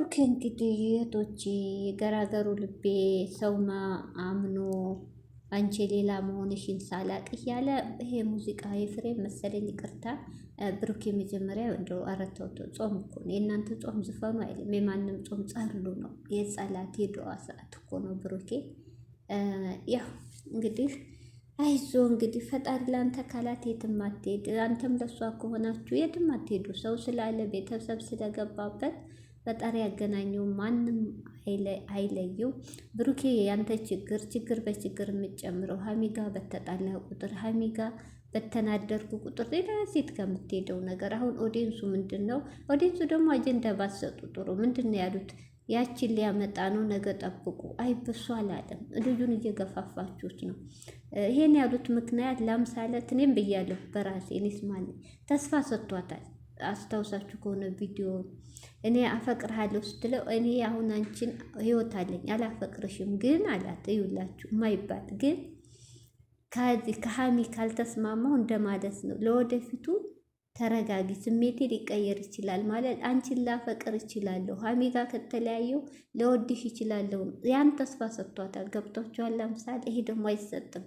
ኦኬ እንግዲህ እህቶቼ የገራገሩ ልቤ ሰውማ አምኖ አንቺ ሌላ መሆንሽን ሳላቅ እያለ ይሄ ሙዚቃ የፍሬም መሰለኝ ይቅርታ ብሩኬ መጀመሪያ እንደው አረተውቶ ጾም እኮ ነው የእናንተ ጾም ዝፈኑ አይልም የማንም ጾም ጸሉ ነው የጸላት የዱዓ ሰዓት እኮ ነው ብሩኬ ያው እንግዲህ አይዞ እንግዲህ ፈጣሪ ለአንተ ካላት የትም አትሄድ አንተም ለሷ ከሆናችሁ የትም አትሄዱ ሰው ስላለ ቤተሰብ ስለገባበት ፈጣሪ ያገናኘው ማንም አይለየው። ብሩኬ ያንተ ችግር በችግር የምትጨምረው ሀሚጋ በተጣላ ቁጥር ሀሚጋ በተናደርኩ ቁጥር ሌላ ሴት ከምትሄደው ነገር አሁን ኦዲንሱ ምንድን ነው? ኦዲንሱ ደግሞ አጀንዳ ባሰጡ ጥሩ ምንድን ነው ያሉት? ያችን ሊያመጣ ነው ነገ ጠብቁ። አይበሱ አላለም። ልጁን እየገፋፋችሁት ነው። ይሄን ያሉት ምክንያት ለምሳሌ እኔም ብያለሁ በራሴ እኔስማለ ተስፋ ሰጥቷታል። አስታውሳችሁ ከሆነ ቪዲዮ እኔ አፈቅርሃለሁ ስትለው እኔ አሁን አንቺን ህይወት አለኝ አላፈቅርሽም ግን አላት። ይውላችሁ ማይባል ግን ከዚህ ከሀሚ ካልተስማማው እንደማለት ነው። ለወደፊቱ ተረጋጊ፣ ስሜቴ ሊቀየር ይችላል ማለት አንቺን ላፈቅር ይችላለሁ፣ ሀሚ ጋር ከተለያየው ለወድሽ ይችላለሁ። ያን ተስፋ ሰጥቷታል። ገብቷችኋል? ለምሳሌ ይሄ ደግሞ አይሰጥም።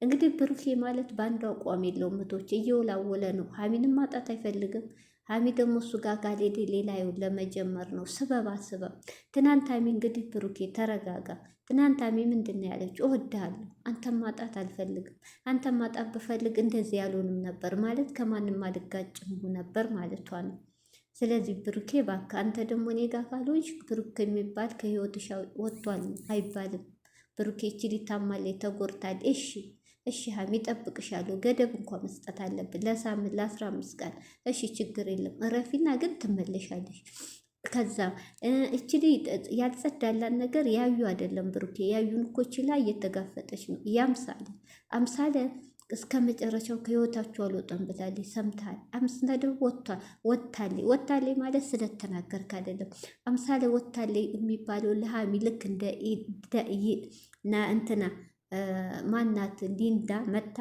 እንግዲህ ብሩኬ ማለት በአንዱ አቋም የለውም። ምቶች እየወላወለ ነው። ሀሚንም ማጣት አይፈልግም። ሀሚ ደግሞ እሱ ጋር ካልሄደ ሌላ ይሁን ለመጀመር ነው። ስበብ አስበብ። ትናንት ሀሚ እንግዲህ ብሩኬ ተረጋጋ። ትናንት ሀሚ ምንድን ነው ያለችው? እወድሃለሁ፣ አንተም ማጣት አልፈልግም። አንተም ማጣት ብፈልግ እንደዚህ ያልሆንም ነበር ማለት ከማንም አልጋጭም ነበር ማለቷ ነው። ስለዚህ ብሩኬ እባክህ አንተ ደግሞ እኔ ጋር ካልሆንሽ ብሩክ የሚባል ከህይወትሽ ወጥቷል አይባልም። ብሩኬ ችሊ ታማለች፣ ተጎድታል። እሺ ሀሚ እጠብቅሻለሁ። ገደብ እንኳ መስጠት አለብን ለሳምንት ለ15 ቀን። እሺ ችግር የለም እረፊና ግን ትመለሻለሽ። ከዛ እችሊ ያልጸዳላን ነገር ያዩ አይደለም ብሩኬ ያዩን እኮ ችላ እየተጋፈጠች ነው። አምሳለ እስከ መጨረሻው ከህይወታችሁ አልወጣም ብላለች። ሰምተሃል? አምሳለ ወታሌ ማለት ስለተናገርክ አይደለም። አምሳለ ወታሌ የሚባለው ለሀሚ ልክ እንደ እንትና ማናት ሊንዳ መታ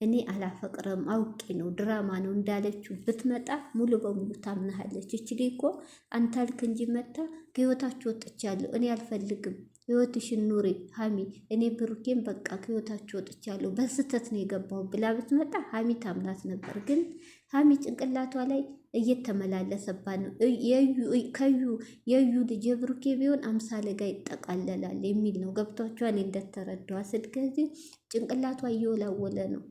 እኔ አላፈቅርም አውቄ ነው ድራማ ነው እንዳለችው ብትመጣ ሙሉ በሙሉ ታምናሃለች። እችሊ እኮ አንተ አልክ እንጂ መታ ከህይወታችሁ ወጥቻለሁ እኔ አልፈልግም ህይወትሽን ኑሪ ሀሚ እኔ ብሩኬን በቃ ከህይወታችሁ ወጥቻለሁ በስተት ነው የገባው ብላ ብትመጣ ሀሚ ታምናት ነበር። ግን ሀሚ ጭንቅላቷ ላይ እየተመላለሰባት ነው። የዩ ልጅ የብሩኬ ቢሆን አምሳለ ጋር ይጠቃለላል የሚል ነው። ገብቷቸዋል? እንደተረዳዋ ስለዚህ ጭንቅላቷ እየወላወለ ነው።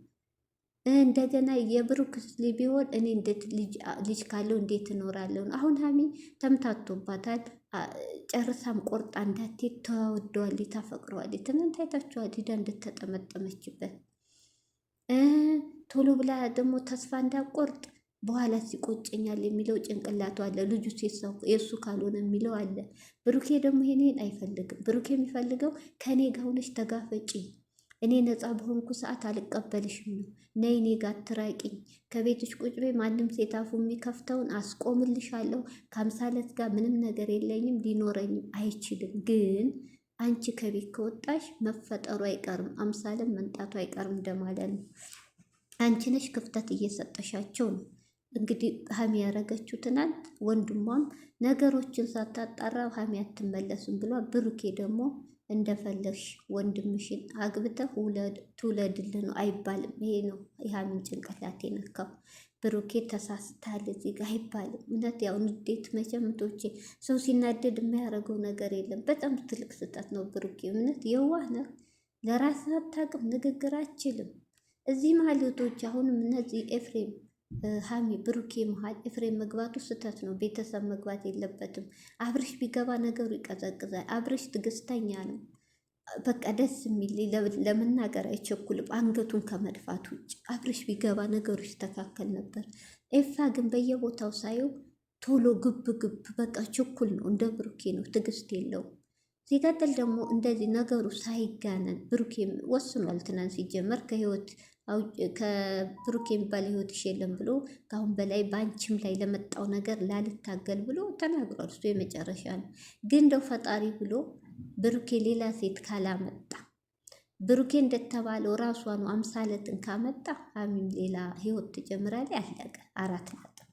እንደገና የብሩክ ቢሆን እኔ እንዴት ልጅ ካለው እንዴት እኖራለሁ ነው። አሁን ሀሚ ተምታቶባታል። ጨርሳም ቆርጣ እንዳትሄድ ተወደዋለች፣ ታፈቅረዋለች። ትናንት አይታችኋል ሂዳ እንደተጠመጠመችበት። ቶሎ ብላ ደግሞ ተስፋ እንዳቆርጥ በኋላ ሲቆጨኛል የሚለው ጭንቅላቱ አለ። ልጁ የእሱ ካልሆነ የሚለው አለ። ብሩኬ ደግሞ ይሄንን አይፈልግም። ብሩኬ የሚፈልገው ከእኔ ጋር ሆነሽ ተጋፈጪ፣ እኔ ነፃ በሆንኩ ሰዓት አልቀበልሽም ነው። ነይ እኔ ጋር ትራቂኝ፣ ከቤትሽ ቁጭ በይ፣ ማንም ሴት አፉ የሚከፍተውን አስቆምልሻለሁ። ከአምሳለት ጋር ምንም ነገር የለኝም፣ ሊኖረኝም አይችልም። ግን አንቺ ከቤት ከወጣሽ መፈጠሩ አይቀርም፣ አምሳለም መምጣቱ አይቀርም እንደማለት ነው። አንቺ ነሽ ክፍተት እየሰጠሻቸው ነው። እንግዲህ ሀሚ ያረገችው ትናንት ወንድሟም ነገሮችን ሳታጣራ ሀሚ አትመለስም ብሏል። ብሩኬ ደግሞ እንደፈለግሽ ወንድምሽን አግብተህ ትውለድልህ ነው አይባልም። ይሄ ነው የሀሚን ጭንቅላት የነካው። ብሩኬ ተሳስታል እዚህ ጋር አይባልም። እውነት ያው ንዴት መቸምቶቼ ሰው ሲናደድ የማያደርገው ነገር የለም። በጣም ትልቅ ስህተት ነው ብሩኬ። እውነት የዋህ ነህ፣ ለራስህ አታውቅም፣ ንግግር አችልም። እዚህ ማለቶች አሁንም እነዚህ ኤፍሬም ሀሚ ብሩኬ መሀል ኤፍሬም መግባቱ ስህተት ነው። ቤተሰብ መግባት የለበትም። አብርሽ ቢገባ ነገሩ ይቀዘቅዛል። አብርሽ ትዕግስተኛ ነው። በቃ ደስ የሚል ለመናገር አይቸኩልም። አንገቱን ከመድፋት ውጭ አብርሽ ቢገባ ነገሩ ይስተካከል ነበር። ኤፋ ግን በየቦታው ሳየው ቶሎ ግብ በቃ ችኩል ነው። እንደ ብሩኬ ነው፣ ትዕግስት የለውም። ሲቀጥል ደግሞ እንደዚህ ነገሩ ሳይጋነን ብሩኬ ወስኗል። ትናንት ሲጀመር ከብሩኬ የሚባል ህይወትሽ የለም ብሎ ከአሁን በላይ በአንቺም ላይ ለመጣው ነገር ላልታገል ብሎ ተናግሯል። እሱ የመጨረሻ ነው። ግን እንደው ፈጣሪ ብሎ ብሩኬ ሌላ ሴት ካላመጣ ብሩኬ እንደተባለው ራሷኑ አምሳለትን ካመጣ ሀሚም ሌላ ህይወት ትጀምራለች። አለቀ። 4 ነጥብ።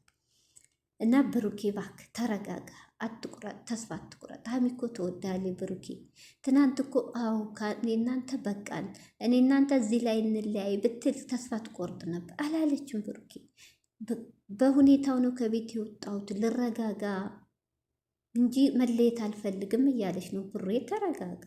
እና ብሩኬ እባክህ ተረጋጋ። አትቁረጥ፣ ተስፋ አትቁረጥ። ሀሚ እኮ ትወዳለች ብሩኬ። ትናንት እኮ አዎ እናንተ በቃን፣ እኔ እናንተ እዚህ ላይ እንለያይ ብትል ተስፋ ትቆርጥ ነበር አላለችም። ብሩኬ በሁኔታው ነው ከቤት የወጣሁት ልረጋጋ እንጂ መለየት አልፈልግም እያለች ነው። ብሬ ተረጋጋ።